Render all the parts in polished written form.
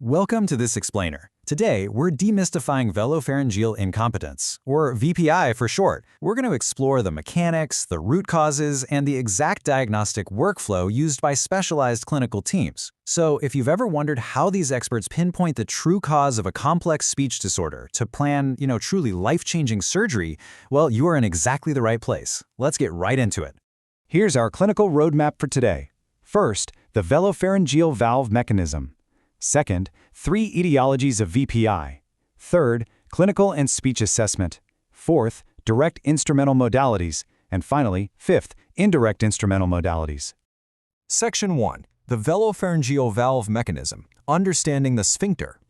Welcome to this explainer. Today, we're demystifying velopharyngeal incompetence, or VPI for short. We're going to explore the mechanics, the root causes, and the exact diagnostic workflow used by specialized clinical teams. So, if you've ever wondered how these experts pinpoint the true cause of a complex speech disorder to plan, truly life-changing surgery, well, you are in exactly the right place. Let's get right into it. Here's our clinical roadmap for today. First, the velopharyngeal valve mechanism. Second, 3 etiologies of VPI. Third, clinical and speech assessment. Fourth, direct instrumental modalities. And finally, fifth, indirect instrumental modalities. Section 1. The velopharyngeal valve mechanism. Understanding the sphincter.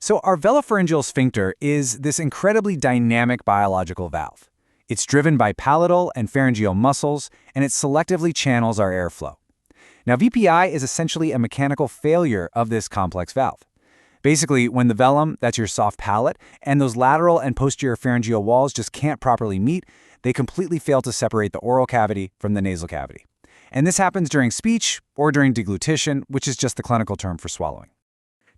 So our velopharyngeal sphincter is this incredibly dynamic biological valve. It's driven by palatal and pharyngeal muscles, and it selectively channels our airflow. Now, VPI is essentially a mechanical failure of this complex valve. Basically, when the velum, that's your soft palate, and those lateral and posterior pharyngeal walls just can't properly meet, they completely fail to separate the oral cavity from the nasal cavity. And this happens during speech or during deglutition, which is just the clinical term for swallowing.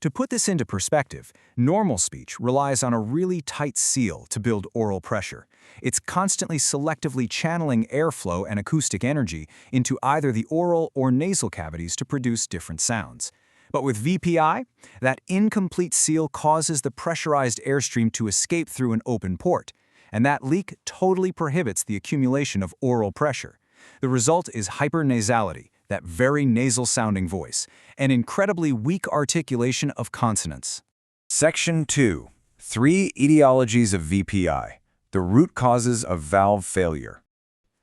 To put this into perspective, normal speech relies on a really tight seal to build oral pressure. It's constantly selectively channeling airflow and acoustic energy into either the oral or nasal cavities to produce different sounds. But with VPI, that incomplete seal causes the pressurized airstream to escape through an open port, and that leak totally prohibits the accumulation of oral pressure. The result is hypernasality, that very nasal-sounding voice, an incredibly weak articulation of consonants. Section 2. 3 etiologies of VPI. The root causes of valve failure.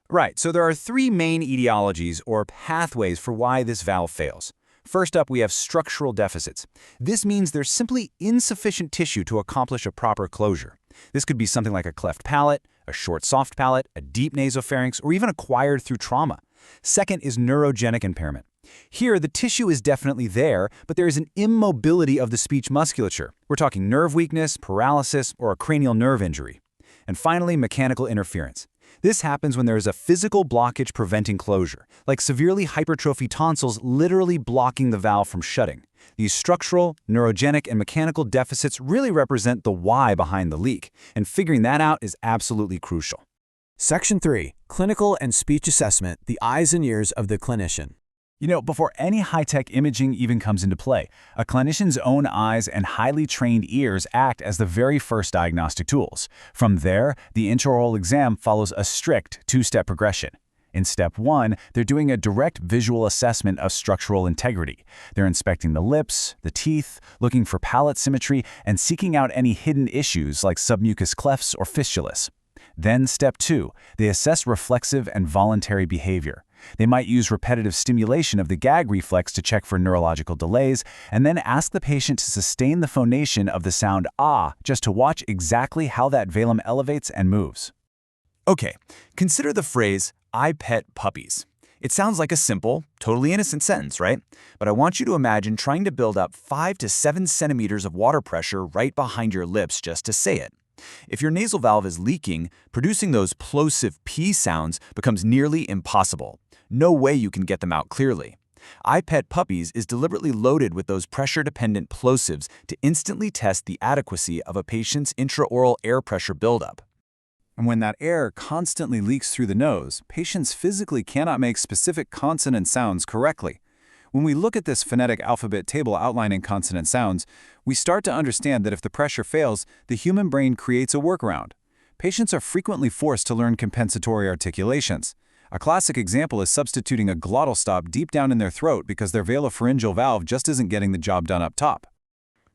Right, so there are 3 main etiologies or pathways for why this valve fails. First up, we have structural deficits. This means there's simply insufficient tissue to accomplish a proper closure. This could be something like a cleft palate, a short soft palate, a deep nasopharynx, or even acquired through trauma. Second is neurogenic impairment. Here, the tissue is definitely there, but there is an immobility of the speech musculature. We're talking nerve weakness, paralysis, or a cranial nerve injury. And finally, mechanical interference. This happens when there is a physical blockage preventing closure, like severely hypertrophied tonsils literally blocking the valve from shutting. These structural, neurogenic, and mechanical deficits really represent the why behind the leak, and figuring that out is absolutely crucial. Section 3. Clinical and speech assessment, the eyes and ears of the clinician. Before any high-tech imaging even comes into play, a clinician's own eyes and highly trained ears act as the very first diagnostic tools. From there, the intraoral exam follows a strict 2-step progression. In step 1, they're doing a direct visual assessment of structural integrity. They're inspecting the lips, the teeth, looking for palate symmetry, and seeking out any hidden issues like submucous clefts or fistulas. Then step 2, they assess reflexive and voluntary behavior. They might use repetitive stimulation of the gag reflex to check for neurological delays, and then ask the patient to sustain the phonation of the sound ah, just to watch exactly how that velum elevates and moves. Okay, consider the phrase, "I pet puppies." It sounds like a simple, totally innocent sentence, right? But I want you to imagine trying to build up 5 to 7 centimeters of water pressure right behind your lips just to say it. If your nasal valve is leaking, producing those plosive P sounds becomes nearly impossible. No way you can get them out clearly. I Pet Puppies is deliberately loaded with those pressure-dependent plosives to instantly test the adequacy of a patient's intraoral air pressure buildup. And when that air constantly leaks through the nose, patients physically cannot make specific consonant sounds correctly. When we look at this phonetic alphabet table outlining consonant sounds, we start to understand that if the pressure fails, the human brain creates a workaround. Patients are frequently forced to learn compensatory articulations. A classic example is substituting a glottal stop deep down in their throat because their velopharyngeal valve just isn't getting the job done up top.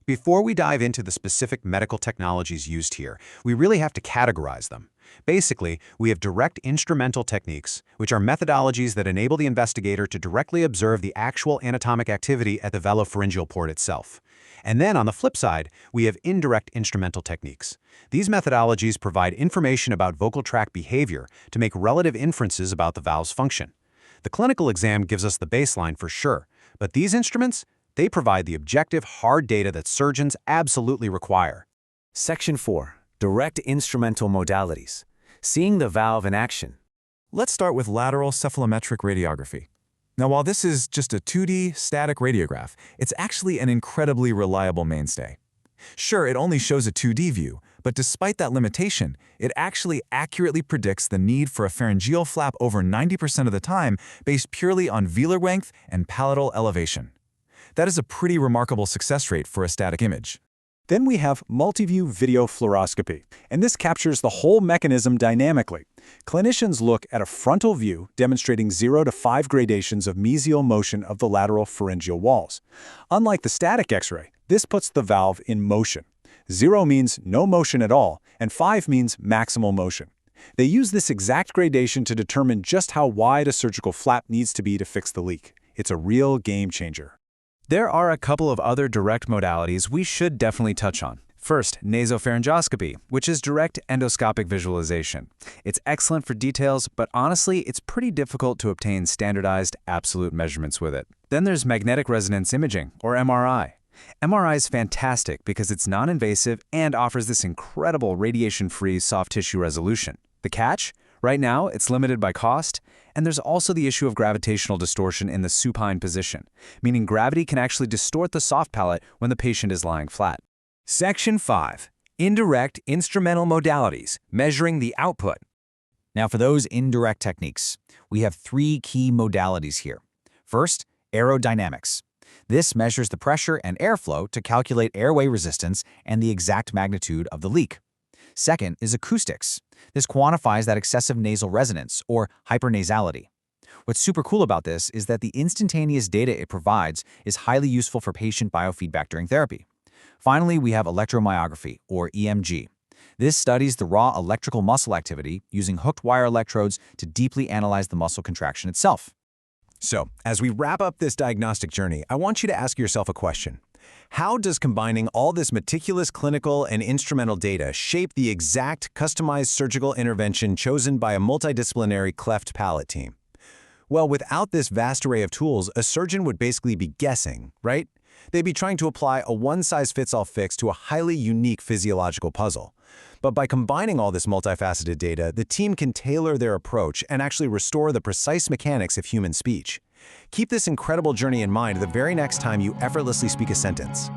Before we dive into the specific medical technologies used here, we really have to categorize them. Basically, we have direct instrumental techniques, which are methodologies that enable the investigator to directly observe the actual anatomic activity at the velopharyngeal port itself. And then on the flip side, we have indirect instrumental techniques. These methodologies provide information about vocal tract behavior to make relative inferences about the valve's function. The clinical exam gives us the baseline for sure, but these instruments, they provide the objective, hard data that surgeons absolutely require. Section 4. Direct instrumental modalities. Seeing the valve in action. Let's start with lateral cephalometric radiography. Now, while this is just a 2D static radiograph, it's actually an incredibly reliable mainstay. Sure, it only shows a 2D view, but despite that limitation, it actually accurately predicts the need for a pharyngeal flap over 90% of the time based purely on velar length and palatal elevation. That is a pretty remarkable success rate for a static image. Then we have multi-view video fluoroscopy, and this captures the whole mechanism dynamically. Clinicians look at a frontal view demonstrating 0 to 5 gradations of mesial motion of the lateral pharyngeal walls. Unlike the static X-ray, this puts the valve in motion. 0 means no motion at all, and 5 means maximal motion. They use this exact gradation to determine just how wide a surgical flap needs to be to fix the leak. It's a real game changer. There are a couple of other direct modalities we should definitely touch on. First, nasopharyngoscopy, which is direct endoscopic visualization. It's excellent for details, but honestly, it's pretty difficult to obtain standardized, absolute measurements with it. Then there's magnetic resonance imaging, or MRI. MRI is fantastic because it's non-invasive and offers this incredible radiation-free soft tissue resolution. The catch? Right now, it's limited by cost, and there's also the issue of gravitational distortion in the supine position, meaning gravity can actually distort the soft palate when the patient is lying flat. Section 5. Indirect instrumental modalities, measuring the output. Now for those indirect techniques, we have 3 key modalities here. First, aerodynamics. This measures the pressure and airflow to calculate airway resistance and the exact magnitude of the leak. Second is acoustics. This quantifies that excessive nasal resonance, or hypernasality. What's super cool about this is that the instantaneous data it provides is highly useful for patient biofeedback during therapy. Finally, we have electromyography, or EMG. This studies the raw electrical muscle activity using hooked wire electrodes to deeply analyze the muscle contraction itself. So, as we wrap up this diagnostic journey, I want you to ask yourself a question. How does combining all this meticulous clinical and instrumental data shape the exact customized surgical intervention chosen by a multidisciplinary cleft palate team? Well, without this vast array of tools, a surgeon would basically be guessing, right? They'd be trying to apply a one-size-fits-all fix to a highly unique physiological puzzle. But by combining all this multifaceted data, the team can tailor their approach and actually restore the precise mechanics of human speech. Keep this incredible journey in mind the very next time you effortlessly speak a sentence.